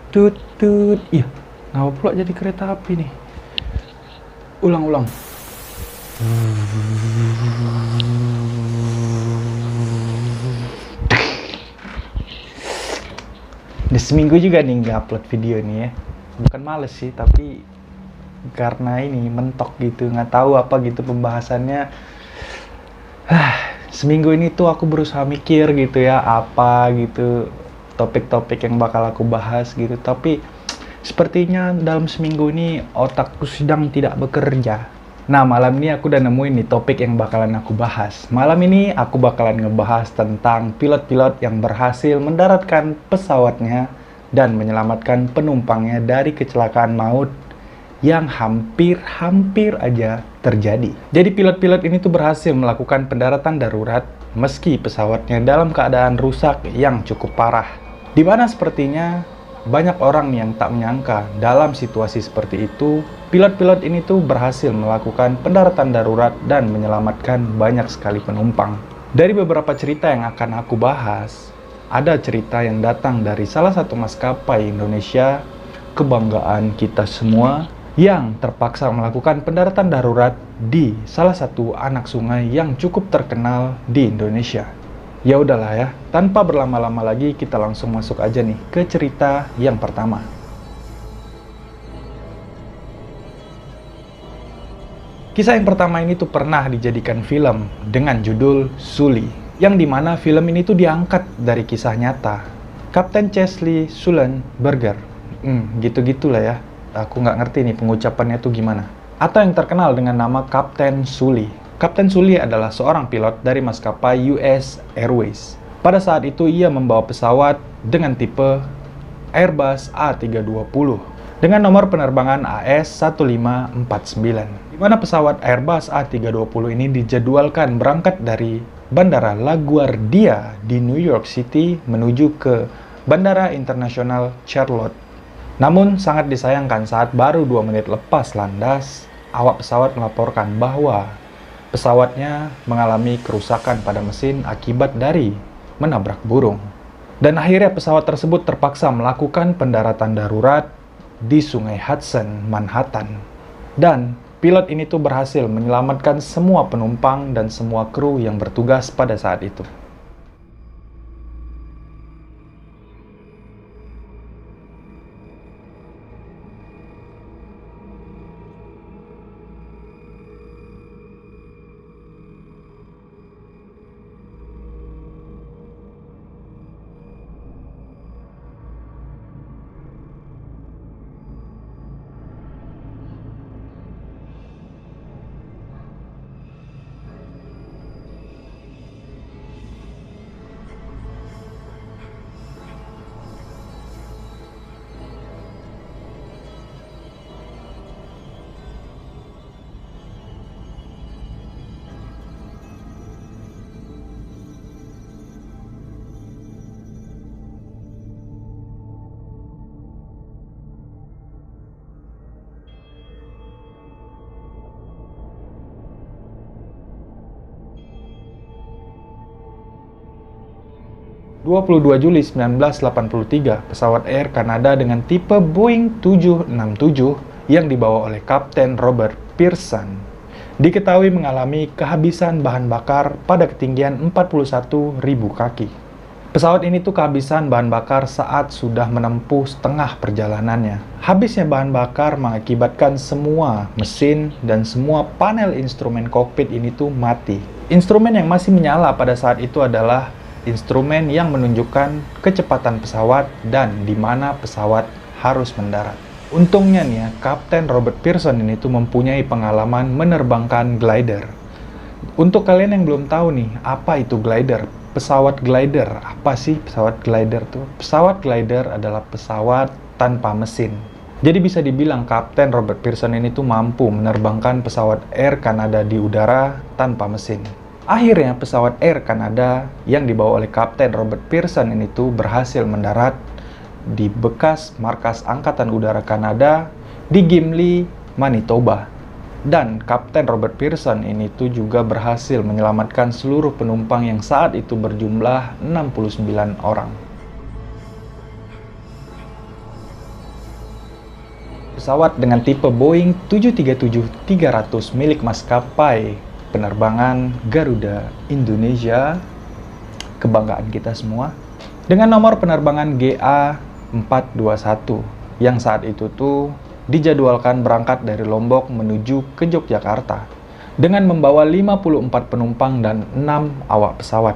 Tut tut. Iya, kenapa pula jadi kereta api nih? Ulang-ulang. Udah seminggu juga nih nggak upload video nih ya. Bukan males sih, tapi karena ini mentok gitu, nggak tahu apa gitu pembahasannya. Seminggu ini tuh aku berusaha mikir gitu ya, apa gitu topik-topik yang bakal aku bahas gitu. Tapi sepertinya dalam seminggu ini otakku sedang tidak bekerja. Nah, malam ini aku udah nemuin nih topik yang bakalan aku bahas. Malam ini aku bakalan ngebahas tentang pilot-pilot yang berhasil mendaratkan pesawatnya dan menyelamatkan penumpangnya dari kecelakaan maut yang hampir aja terjadi. Jadi pilot-pilot ini tuh berhasil melakukan pendaratan darurat meski pesawatnya dalam keadaan rusak yang cukup parah. Dimana sepertinya banyak orang yang tak menyangka dalam situasi seperti itu, pilot-pilot ini tuh berhasil melakukan pendaratan darurat dan menyelamatkan banyak sekali penumpang. Dari beberapa cerita yang akan aku bahas, ada cerita yang datang dari salah satu maskapai Indonesia, kebanggaan kita semua, yang terpaksa melakukan pendaratan darurat di salah satu anak sungai yang cukup terkenal di Indonesia. Ya udahlah ya, tanpa berlama-lama lagi kita langsung masuk aja nih ke cerita yang pertama. Kisah yang pertama ini tuh pernah dijadikan film dengan judul Sully, yang dimana film ini tuh diangkat dari kisah nyata Kapten Chesley Sullenberger. Gitu-gitulah ya. Aku nggak ngerti nih pengucapannya tuh gimana. Atau yang terkenal dengan nama Kapten Sully. Kapten Sully adalah seorang pilot dari maskapai US Airways. Pada saat itu ia membawa pesawat dengan tipe Airbus A320 dengan nomor penerbangan AS1549. Di mana pesawat Airbus A320 ini dijadwalkan berangkat dari Bandara LaGuardia di New York City menuju ke Bandara Internasional Charlotte. Namun sangat disayangkan saat baru 2 menit lepas landas, awak pesawat melaporkan bahwa pesawatnya mengalami kerusakan pada mesin akibat dari menabrak burung. Dan akhirnya pesawat tersebut terpaksa melakukan pendaratan darurat di Sungai Hudson, Manhattan. Dan pilot ini tuh berhasil menyelamatkan semua penumpang dan semua kru yang bertugas pada saat itu. 22 Juli 1983, pesawat Air Canada dengan tipe Boeing 767 yang dibawa oleh Kapten Robert Pearson diketahui mengalami kehabisan bahan bakar pada ketinggian 41.000 kaki. Pesawat ini tuh kehabisan bahan bakar saat sudah menempuh setengah perjalanannya. Habisnya bahan bakar mengakibatkan semua mesin dan semua panel instrumen kokpit ini tuh mati. Instrumen yang masih menyala pada saat itu adalah instrumen yang menunjukkan kecepatan pesawat dan di mana pesawat harus mendarat. Untungnya nih ya, Kapten Robert Pearson ini tuh mempunyai pengalaman menerbangkan glider. Untuk kalian yang belum tahu nih, apa itu glider? Pesawat glider, apa sih pesawat glider tuh? Pesawat glider adalah pesawat tanpa mesin. Jadi bisa dibilang Kapten Robert Pearson ini tuh mampu menerbangkan pesawat Air Canada di udara tanpa mesin. Akhirnya pesawat Air Canada yang dibawa oleh Kapten Robert Pearson ini tuh berhasil mendarat di bekas markas Angkatan Udara Kanada di Gimli, Manitoba. Dan Kapten Robert Pearson ini tuh juga berhasil menyelamatkan seluruh penumpang yang saat itu berjumlah 69 orang. Pesawat dengan tipe Boeing 737-300 milik maskapai penerbangan Garuda Indonesia, kebanggaan kita semua, dengan nomor penerbangan GA421 yang saat itu tuh dijadwalkan berangkat dari Lombok menuju ke Yogyakarta dengan membawa 54 penumpang dan 6 awak pesawat.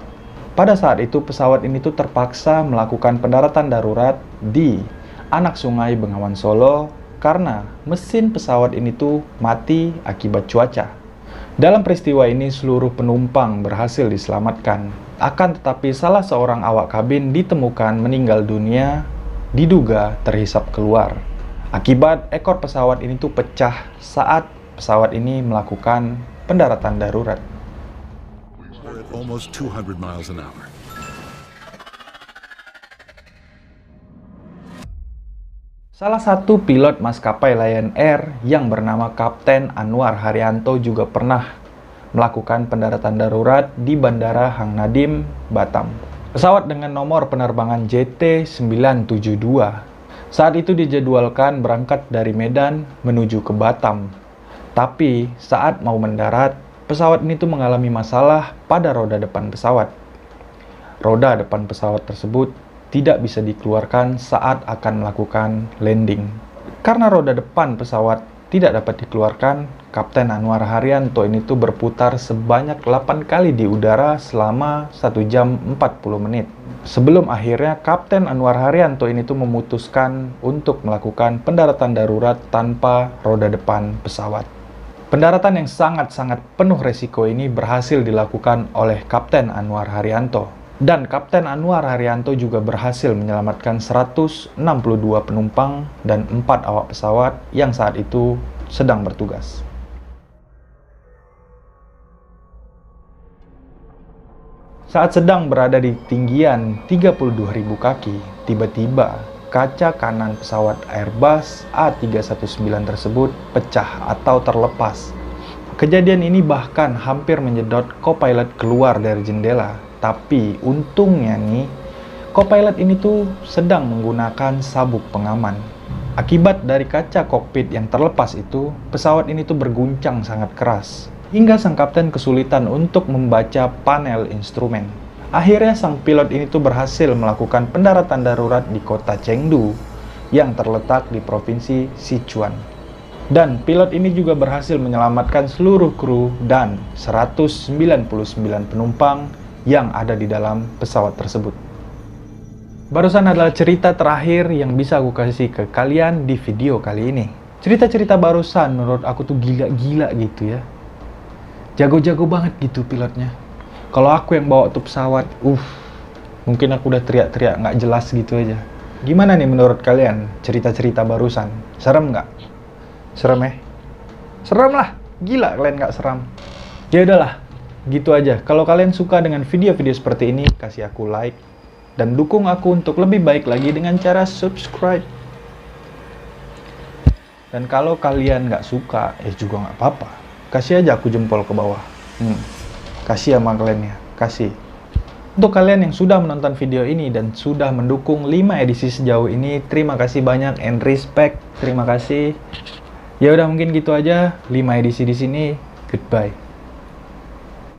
Pada saat itu pesawat ini tuh terpaksa melakukan pendaratan darurat di Anak Sungai Bengawan Solo karena mesin pesawat ini tuh mati akibat cuaca. Dalam peristiwa ini seluruh penumpang berhasil diselamatkan. Akan tetapi salah seorang awak kabin ditemukan meninggal dunia, diduga terhisap keluar. Akibat ekor pesawat ini tuh pecah saat pesawat ini melakukan pendaratan darurat. Almost 200 miles an hour. Salah satu pilot maskapai Lion Air yang bernama Kapten Anwar Haryanto juga pernah melakukan pendaratan darurat di Bandara Hang Nadim, Batam. Pesawat dengan nomor penerbangan JT972 saat itu dijadwalkan berangkat dari Medan menuju ke Batam. Tapi saat mau mendarat, pesawat ini tuh mengalami masalah pada roda depan pesawat. Roda depan pesawat tersebut tidak bisa dikeluarkan saat akan melakukan landing. Karena roda depan pesawat tidak dapat dikeluarkan, Kapten Anwar Haryanto ini tuh berputar sebanyak 8 kali di udara selama 1 jam 40 menit. Sebelum akhirnya Kapten Anwar Haryanto ini tuh memutuskan untuk melakukan pendaratan darurat tanpa roda depan pesawat. Pendaratan yang sangat-sangat penuh resiko ini berhasil dilakukan oleh Kapten Anwar Haryanto. Dan Kapten Anwar Haryanto juga berhasil menyelamatkan 162 penumpang dan 4 awak pesawat yang saat itu sedang bertugas. Saat sedang berada di ketinggian 32.000 kaki, tiba-tiba kaca kanan pesawat Airbus A319 tersebut pecah atau terlepas. Kejadian ini bahkan hampir menyedot co-pilot keluar dari jendela. Tapi untungnya nih, co-pilot ini tuh sedang menggunakan sabuk pengaman. Akibat dari kaca kokpit yang terlepas itu, pesawat ini tuh berguncang sangat keras. Hingga sang kapten kesulitan untuk membaca panel instrumen. Akhirnya sang pilot ini tuh berhasil melakukan pendaratan darurat di kota Chengdu yang terletak di provinsi Sichuan. Dan pilot ini juga berhasil menyelamatkan seluruh kru dan 199 penumpang yang ada di dalam pesawat tersebut. Barusan adalah cerita terakhir yang bisa aku kasih ke kalian di video kali ini. Cerita-cerita barusan menurut aku tuh gila-gila gitu ya. Jago-jago banget gitu pilotnya. Kalau aku yang bawa tuh pesawat, mungkin aku udah teriak-teriak nggak jelas gitu aja. Gimana nih menurut kalian cerita-cerita barusan? Serem nggak? Serem ya? Serem lah, gila kalian nggak seram. Ya udahlah, gitu aja. Kalau kalian suka dengan video-video seperti ini, kasih aku like dan dukung aku untuk lebih baik lagi dengan cara subscribe. Dan kalau kalian nggak suka, juga nggak apa-apa. Kasih aja aku jempol ke bawah. Kasih sama kalian ya, kasih. Untuk kalian yang sudah menonton video ini dan sudah mendukung 5 edisi sejauh ini, terima kasih banyak and respect. Terima kasih. Ya udah mungkin gitu aja 5 edisi di sini. Goodbye.